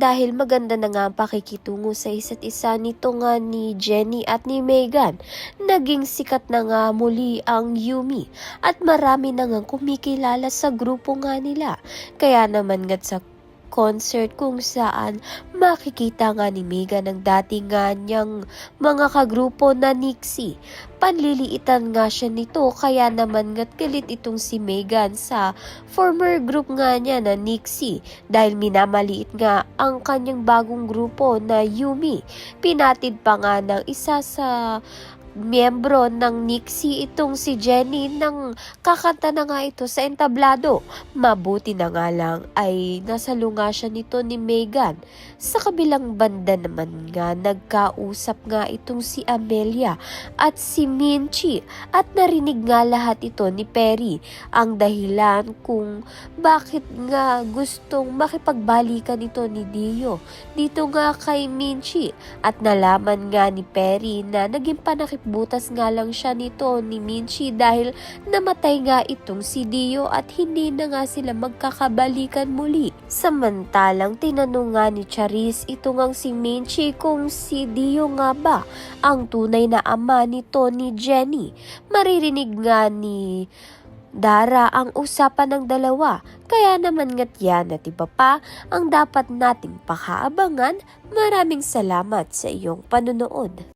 dahil maganda na nga ang pakikitungo sa isa't isa nito nga ni Jenny at ni Megan. Naging sikat na nga muli ang Yumi at marami na nga kumikilala sa grupo nga nila. Kaya naman nga sa concert kung saan makikita nga ni Megan ang dating nga niyang mga kagrupo na Nixie. Panliliitan nga siya nito kaya naman nga't galit itong si Megan sa former group nga niya na Nixie dahil minamaliit nga ang kanyang bagong grupo na Yumi. Pinatid pa nga ng isa sa miyembro ng Nixie itong si Jenny nang kakanta na nga ito sa entablado. Mabuti na nga lang ay nasalunga siya nito ni Megan. Sa kabilang banda naman nga nagkausap nga itong si Amelia at si Minchi at narinig nga lahat ito ni Perry ang dahilan kung bakit nga gustong makipagbalikan ito ni Dio dito nga kay Minchi at nalaman nga ni Perry na naging butas nga lang siya nito ni Minchi dahil namatay nga itong si Dio at hindi na nga sila magkakabalikan muli. Samantalang tinanong nga ni Charis ito ngang si Minchi kung si Dio nga ba ang tunay na ama nito ni Jenny. Maririnig nga ni Dara ang usapan ng dalawa, kaya naman nga't yan at iba pa ang dapat nating pakaabangan. Maraming salamat sa iyong panunood.